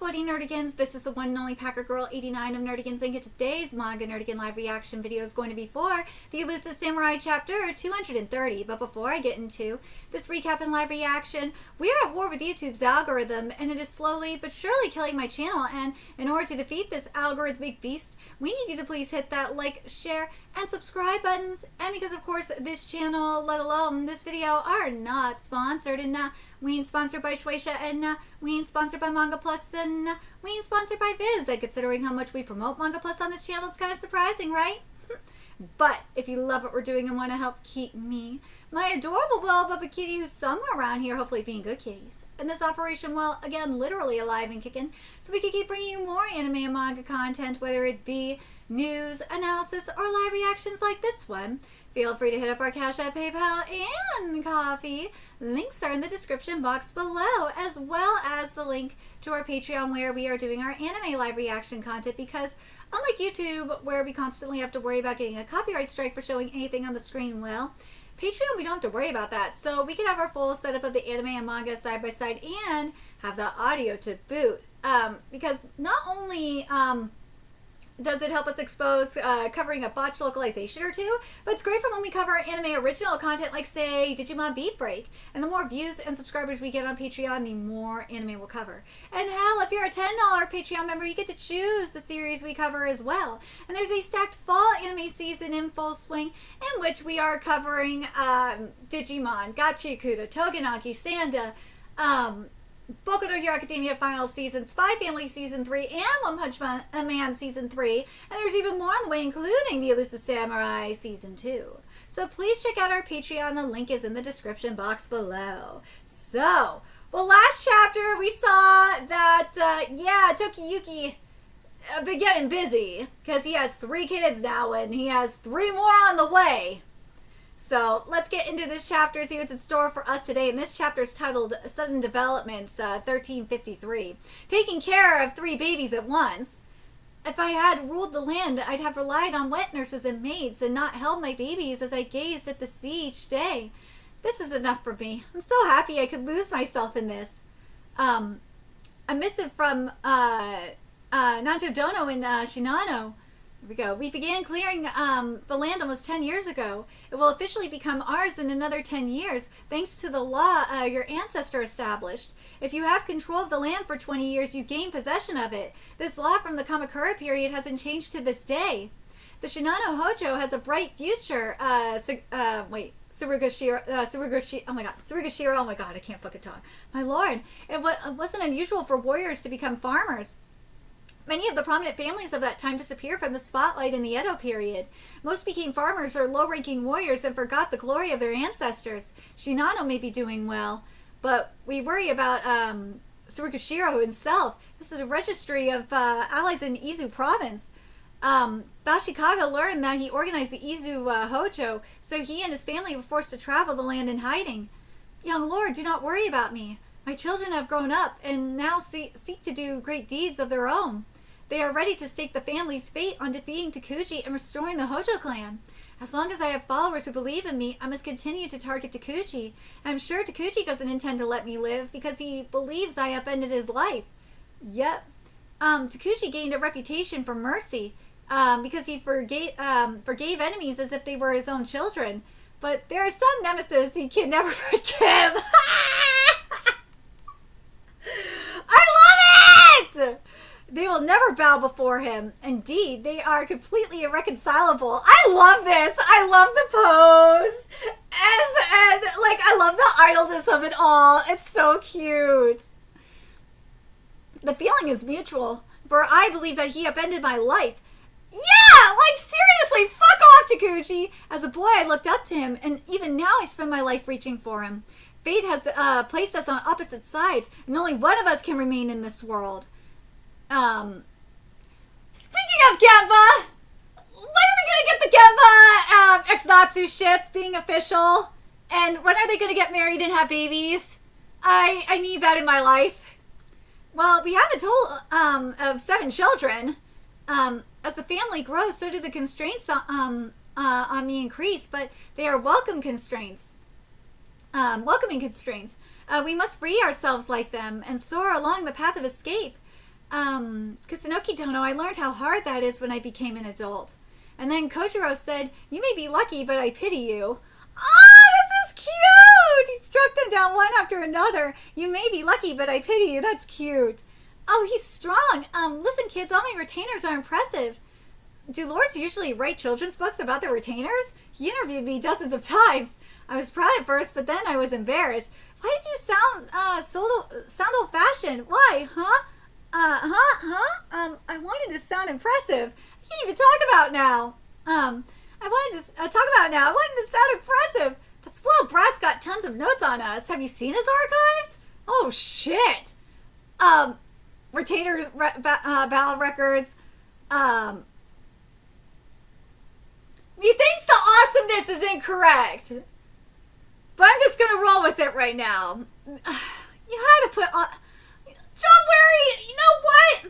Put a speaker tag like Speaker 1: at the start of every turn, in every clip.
Speaker 1: What nerdigans? This is the one and only Packer Girl 89 of Nerdigans Inc. And today's Manga Nerdigan live reaction video is going to be for the Elusive Samurai chapter 230. But before I get into this recap and live reaction, we are at war with YouTube's algorithm, and it is slowly but surely killing my channel. And in order to defeat this algorithmic beast, we need you to please hit that like, share, and subscribe buttons. And because of course this channel, let alone this video, are not sponsored, and we ain't sponsored by Shueisha, and we ain't sponsored by Manga Plus, and we ain't sponsored by Viz. And considering how much we promote Manga Plus on this channel, it's kind of surprising, right? But if you love what we're doing and want to help keep me, my adorable well Bubba Kitty, who's somewhere around here, hopefully being good kitties, and this operation, well, again, literally alive and kicking, so we can keep bringing you more anime and manga content, whether it be news, analysis, or live reactions like this one. Feel free to hit up our Cash App, PayPal, and Coffee. Links are in the description box below, as well as the link to our Patreon, where we are doing our anime live reaction content, because unlike YouTube, where we constantly have to worry about getting a copyright strike for showing anything on the screen, well, Patreon, we don't have to worry about that. So we can have our full setup of the anime and manga side by side and have the audio to boot. Because not only does it help us expose covering a botched localization or two, but it's great for when we cover anime original content like, say, Digimon Beat Break. And the more views and subscribers we get on Patreon, the more anime we'll cover. And hell, if you're a $10 Patreon member, you get to choose the series we cover as well. And there's a stacked fall anime season in full swing, in which we are covering Digimon, Gachikuta, Togenaki, Sanda, Boku no Hero Academia Final Season, Spy Family Season 3, and One Punch Man Season 3. And there's even more on the way, including the Elusive Samurai Season 2. So please check out our Patreon. The link is in the description box below. So, well, last chapter we saw that, yeah, Tokiyuki been getting busy, because he has 3 kids now, and he has 3 more on the way. So let's get into this chapter, see what's in store for us today. And this chapter is titled Sudden Developments 1353. Taking care of 3 babies at once. If I had ruled the land, I'd have relied on wet nurses and maids and not held my babies as I gazed at the sea each day. This is enough for me. I'm so happy I could lose myself in this. A missive from Nanjo Dono in Shinano. Here we go. We began clearing the land almost 10 years ago. It will officially become ours in another 10 years, thanks to the law your ancestor established. If you have control of the land for 20 years, you gain possession of it. This law from the Kamakura period hasn't changed to this day. The Shinano Hojo has a bright future. Surugashiro, oh my god, I can't fucking talk. My lord, it wasn't unusual for warriors to become farmers. Many of the prominent families of that time disappeared from the spotlight in the Edo period. Most became farmers or low-ranking warriors and forgot the glory of their ancestors. Shinano may be doing well, but we worry about Surugashiro himself. This is a registry of allies in Izu province. Bashikaga learned that he organized the Izu Hojo, so he and his family were forced to travel the land in hiding. Young lord, do not worry about me. My children have grown up and now seek to do great deeds of their own. They are ready to stake the family's fate on defeating Takuji and restoring the Hojo clan. As long as I have followers who believe in me, I must continue to target Takuji. I'm sure Takuji doesn't intend to let me live because he believes I upended his life. Yep. Takuji gained a reputation for mercy because he forgave enemies as if they were his own children. But there are some nemesis he can never forgive. They will never bow before him. Indeed, they are completely irreconcilable. I love this. I love the pose. And like, I love the idleness of it all. It's so cute. The feeling is mutual, for I believe that he upended my life. Yeah, like seriously, fuck off, Takuji. As a boy, I looked up to him, and even now I spend my life reaching for him. Fate has placed us on opposite sides, and only one of us can remain in this world. Speaking of Gemba, when are we going to get the Gemba ex-Natsu ship being official? And when are they going to get married and have babies? I need that in my life. Well, we have a total of 7 children. As the family grows, so do the constraints on me increase, but they are welcoming constraints. We must free ourselves like them and soar along the path of escape. Kusunoki Dono, I learned how hard that is when I became an adult. And then Kojiro said, you may be lucky, but I pity you. Oh, this is cute! He struck them down one after another. You may be lucky, but I pity you. That's cute. Oh, he's strong. Listen, kids, all my retainers are impressive. Do lords usually write children's books about their retainers? He interviewed me dozens of times. I was proud at first, but then I was embarrassed. Why did you sound old-fashioned? Why, huh? I wanted to sound impressive. I can't even talk about now. I wanted to sound impressive. That spoiled brat's got tons of notes on us. Have you seen his archives? Oh, shit. Retainer battle records. Methinks the awesomeness is incorrect. But I'm just gonna roll with it right now. You had to put on... John Wary, you know what?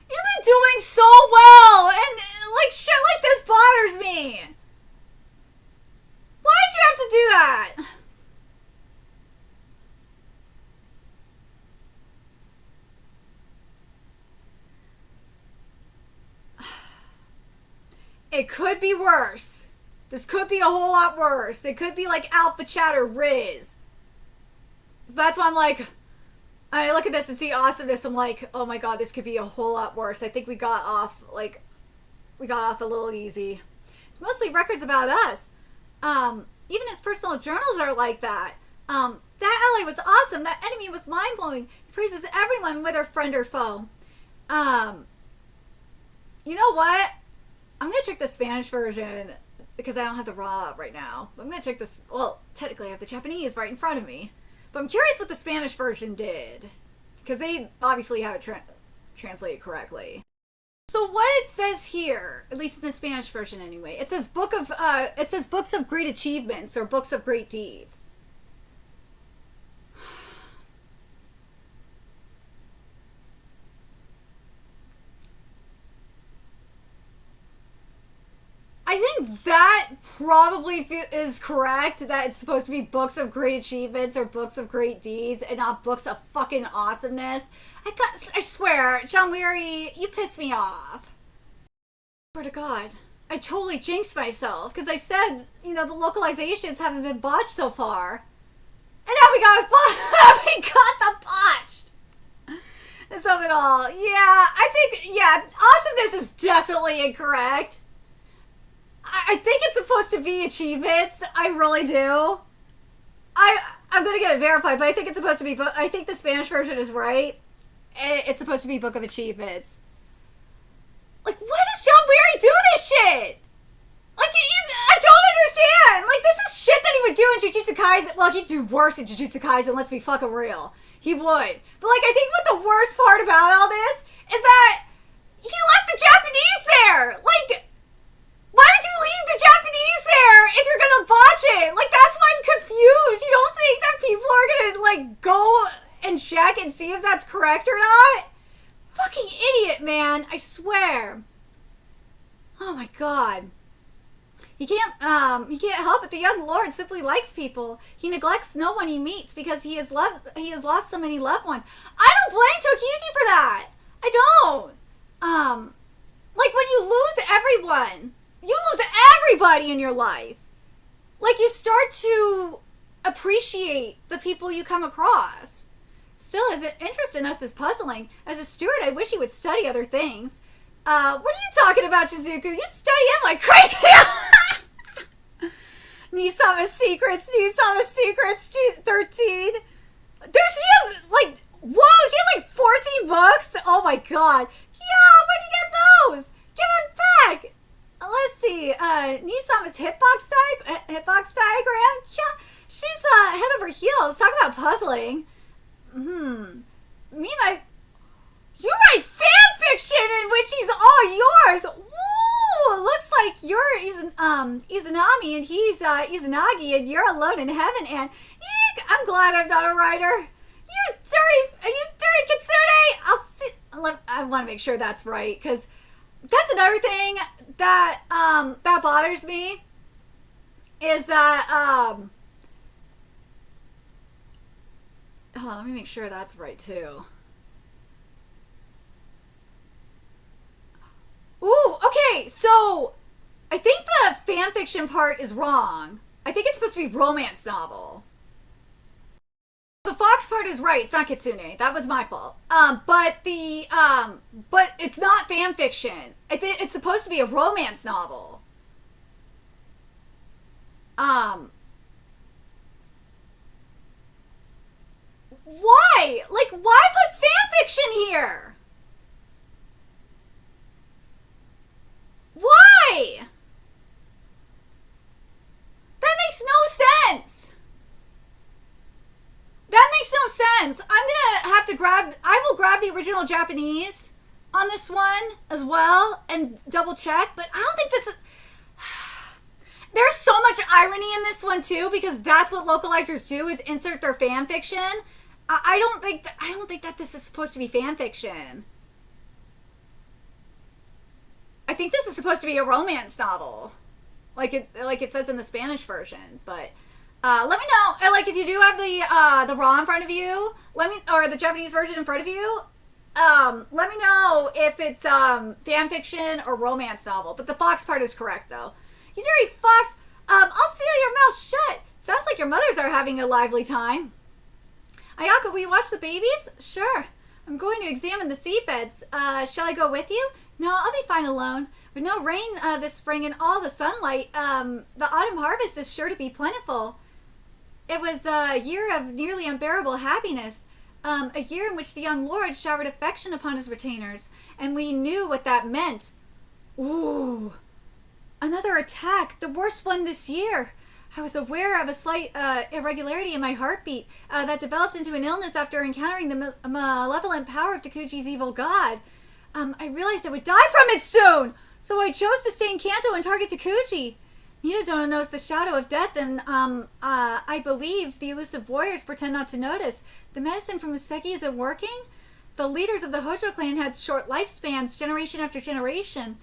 Speaker 1: You've been doing so well, and like shit like this bothers me. Why'd you have to do that? It could be worse. This could be a whole lot worse. It could be like Alpha Chatter Riz. So that's why I'm like, I look at this and see awesomeness. I'm like, oh my god, this could be a whole lot worse. I think we got off a little easy. It's mostly records about us. Even his personal journals are like that. That ally was awesome. That enemy was mind-blowing. He praises everyone, whether friend or foe. You know what? I'm going to check the Spanish version because I don't have the raw right now. I'm going to check this. Well, technically I have the Japanese right in front of me. But I'm curious what the Spanish version did. Because they obviously have it translated correctly. So what it says here, at least in the Spanish version anyway, it says books of great achievements or books of great deeds. I think that probably is correct, that it's supposed to be books of great achievements or books of great deeds and not books of fucking awesomeness. I swear, John Weary, you piss me off. Swear to God. I totally jinxed myself because I said, you know, the localizations haven't been botched so far. And now we got the botched. Of it all. Yeah, I think, awesomeness is definitely incorrect. I think it's supposed to be achievements. I really do. I'm going to get it verified, but I think it's supposed to be... I think the Spanish version is right. It's supposed to be Book of Achievements. Like, why does John Weary do this shit? Like, I don't understand. Like, this is shit that he would do in Jujutsu Kaisen. Well, he'd do worse in Jujutsu Kaisen, let's be fucking real. He would. But, like, I think what the worst part about all this is that he left the Japanese there. Like... why did you leave the Japanese there if you're gonna botch it? Like, that's why I'm confused. You don't think that people are gonna, like, go and check and see if that's correct or not? Fucking idiot, man. I swear. Oh my god. He can't help it. The young lord simply likes people. He neglects no one he meets because he has lost so many loved ones. I don't blame Tokiyuki for that. I don't. Like, when you lose everyone... you lose everybody in your life. Like, you start to appreciate the people you come across. Still, his interest in us is puzzling. As a steward, I wish he would study other things. What are you talking about, Shizuku? You study him like crazy. Nisama's Secrets, 13. She has, like, whoa, she has, like, 14 books? Oh, my God. Yeah, where'd you get those? Give it back. Let's see, Nisama's hitbox diagram? Yeah, she's, head over heels. Talk about puzzling. You write fan fiction in which he's all yours! Woo! Looks like you're Izanami and he's, Izanagi and you're alone in heaven and... eek, I'm glad I'm not a writer. You dirty Kitsune! I want to make sure that's right, because... that's another thing that that bothers me is that hold on, let me make sure that's right too. Okay, so I think the fan fiction part is wrong. I think it's supposed to be romance novel. The fox part is right. It's not Kitsune. That was my fault. But it's not fan fiction. I think it's supposed to be a romance novel. Why? Like, why put fan fiction here? Why? That makes no sense. That makes no sense. I'm gonna have to I will grab the original Japanese on this one as well and double check, but I don't think this is... There's so much irony in this one too, because that's what localizers do, is insert their fan fiction. I don't think that this is supposed to be fan fiction. I think this is supposed to be a romance novel, like it says in the Spanish version. But let me know, like, if you do have the RAW in front of you, or the Japanese version in front of you. Let me know if it's fan fiction or romance novel. But the fox part is correct, though. You dirty fox! I'll seal your mouth shut. Sounds like your mothers are having a lively time. Ayaka, will you watch the babies? Sure. I'm going to examine the seabeds. Shall I go with you? No, I'll be fine alone. With no rain this spring and all the sunlight, the autumn harvest is sure to be plentiful. It was a year of nearly unbearable happiness. A year in which the young lord showered affection upon his retainers, and we knew what that meant. Ooh. Another attack, the worst one this year. I was aware of a slight irregularity in my heartbeat that developed into an illness after encountering the malevolent power of Takuchi's evil god. I realized I would die from it soon, so I chose to stay in Kanto and target Takuchi. Nidodona knows the shadow of death, and I believe the elusive warriors pretend not to notice. The medicine from Useki isn't working? The leaders of the Hojo clan had short lifespans, generation after generation.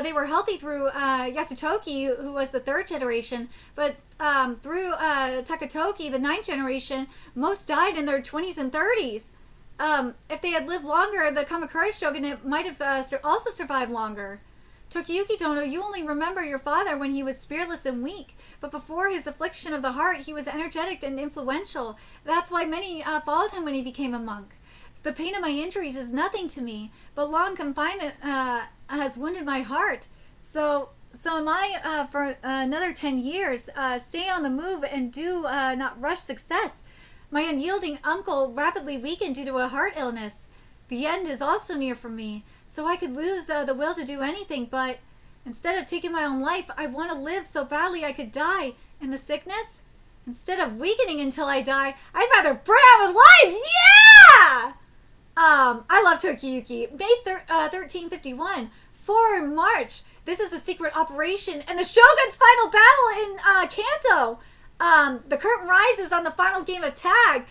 Speaker 1: They were healthy through Yasutoki, who was the third generation, but through Takatoki, the ninth generation, most died in their 20s and 30s. If they had lived longer, the Kamakura shogunate might have also survived longer. Tokiyuki Dono, you only remember your father when he was spiritless and weak, but before his affliction of the heart, he was energetic and influential. That's why many followed him when he became a monk. The pain of my injuries is nothing to me, but long confinement has wounded my heart. So am I for another 10 years. Stay on the move and do not rush success. My unyielding uncle rapidly weakened due to a heart illness. The end is also near for me, so I could lose the will to do anything, but instead of taking my own life, I want to live so badly I could die. In the sickness? Instead of weakening until I die, I'd rather burn out with life! Yeah! I love Tokiyuki. May 1351. 4 March. This is a secret operation and the Shogun's final battle in Kanto. The curtain rises on the final game of tag.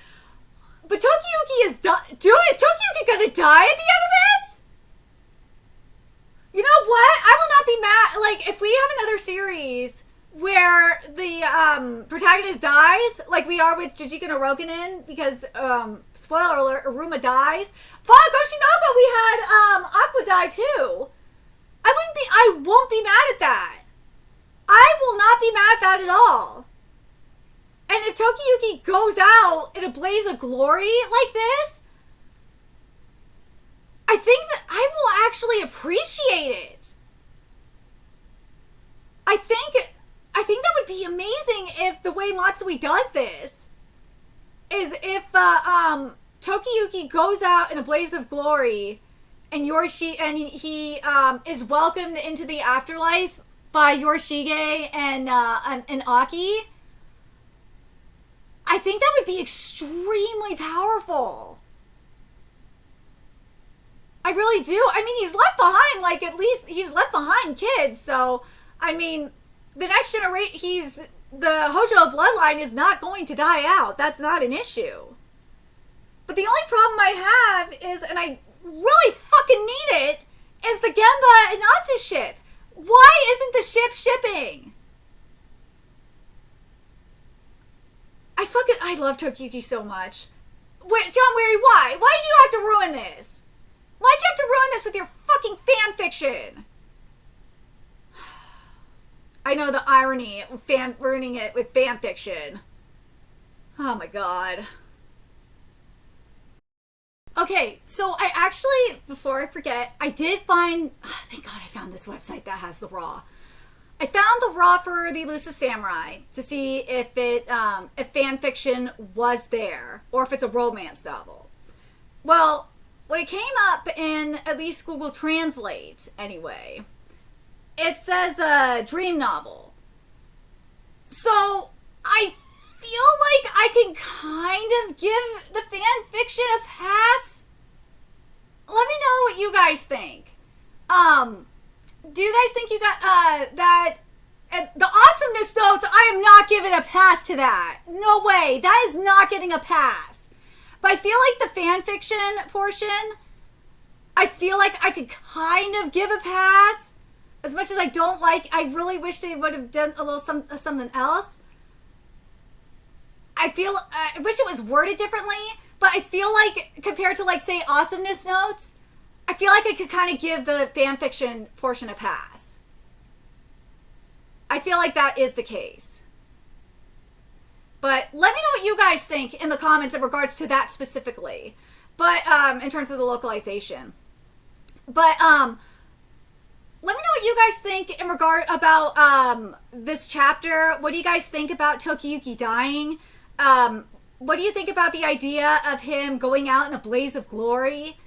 Speaker 1: But Tokiyuki is Dude, is Tokiyuki gonna die at the end of this? You know what? I will not be mad. Like, if we have another series where the protagonist dies, like we are with Jujika no Rokunin, because spoiler alert, Aruma dies. Fuck, Oshinoko, we had Aqua die too. I won't be mad at that. I will not be mad at that at all. And if Tokiyuki goes out in a blaze of glory like this, I think that I will actually appreciate it. I think that would be amazing if the way Matsui does this is if Tokiyuki goes out in a blaze of glory and he is welcomed into the afterlife by Yorishige and Aki. I think that would be extremely powerful. I really do. I mean, he's left behind, like, at least he's left behind kids, so I mean, the next generation, the Hojo bloodline is not going to die out. That's not an issue. But the only problem I have is, and I really fucking need it, is the Gemba and Natsu ship. Why isn't the ship shipping? I love Tokiyuki so much. Wait, John Weary, why? Why did you have to ruin this? Why'd you have to ruin this with your fucking fan fiction? know the irony of ruining it with fan fiction. Oh my god. Okay, so I actually, before I forget, I did find, thank god I found this website that has the raw. I found the raw for the Elusive Samurai to see if if fan fiction was there, or if it's a romance novel. Well, when it came up in at least Google Translate, anyway, it says a dream novel. So I feel like I can kind of give the fan fiction a pass. Let me know what you guys think. Do you guys think you got that the awesomeness notes? I am not giving a pass to that. No way. That is not getting a pass. But I feel like the fan fiction portion, I feel like I could kind of give a pass. As much as I don't like, I really wish they would have done a little something else. I wish it was worded differently, but I feel like compared to, like, say, awesomeness notes, I feel like I could kind of give the fan fiction portion a pass. I feel like that is the case. But let me know what you guys think in the comments in regards to that specifically. But in terms of the localization. But let me know what you guys think in regard about this chapter. What do you guys think about Tokiyuki dying? What do you think about the idea of him going out in a blaze of glory?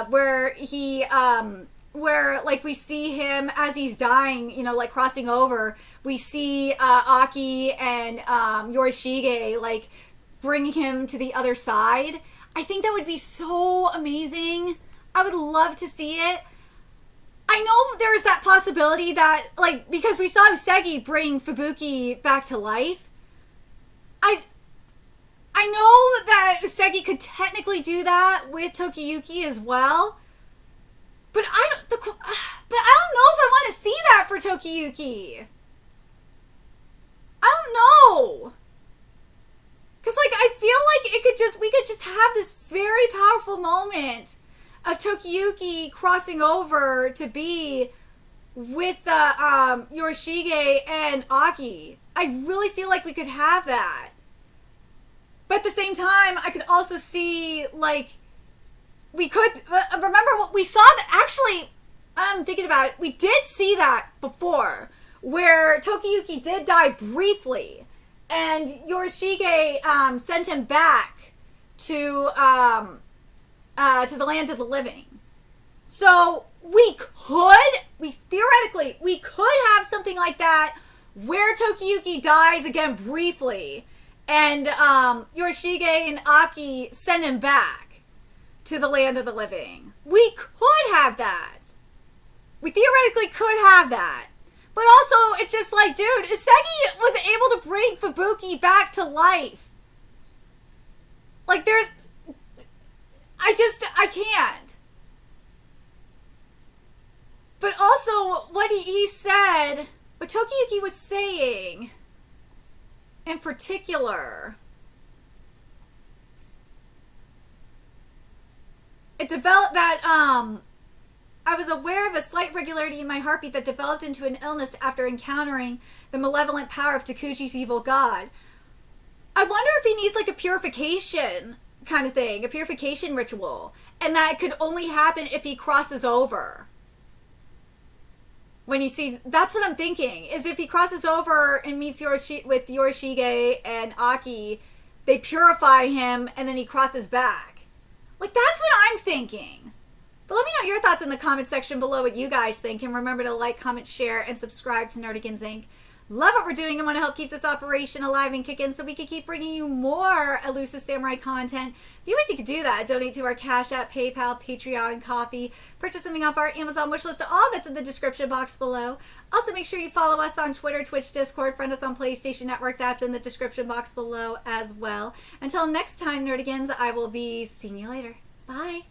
Speaker 1: Where he, where, like, we see him as he's dying, you know, like, crossing over. We see Aki and Yorishige, like, bringing him to the other side. I think that would be so amazing. I would love to see it. I know there's that possibility that, like, because we saw Usagi bring Fubuki back to life. I know that Usagi could technically do that with Tokiyuki as well. But I don't know if I want to see that for Tokiyuki. I don't know. Cause, like, I feel like we could just have this very powerful moment of Tokiyuki crossing over to be with Yorishige and Aki. I really feel like we could have that. But at the same time, I could also see, like, we could remember what we saw that actually, I'm thinking about it, we did see that before, where Tokiyuki did die briefly, and Yorishige sent him back to the land of the living. So we theoretically could have something like that where Tokiyuki dies again briefly, and Yorishige and Aki send him back to the land of the living. We could have that. We theoretically could have that. But also, it's just like, dude, Usagi was able to bring Fubuki back to life. Like, I can't. But also, what he said, what Tokiyuki was saying in particular, it developed that I was aware of a slight regularity in my heartbeat that developed into an illness after encountering the malevolent power of Takuchi's evil god. I wonder if he needs, like, a purification kind of thing, a purification ritual, and that could only happen if he crosses over. When he sees, that's what I'm thinking, is if he crosses over and meets with Yorishige and Aki, they purify him and then he crosses back. Like, that's what I'm thinking. But let me know your thoughts in the comment section below what you guys think, and remember to like, comment, share, and subscribe to Nerdigans Inc. Love what we're doing and want to help keep this operation alive and kicking so we can keep bringing you more Elusive Samurai content. If you wish you could do that, donate to our Cash App, PayPal, Patreon, Coffee, purchase something off our Amazon wishlist, all that's in the description box below. Also, make sure you follow us on Twitter, Twitch, Discord, friend us on PlayStation Network, that's in the description box below as well. Until next time, Nerdigans, I will be seeing you later. Bye!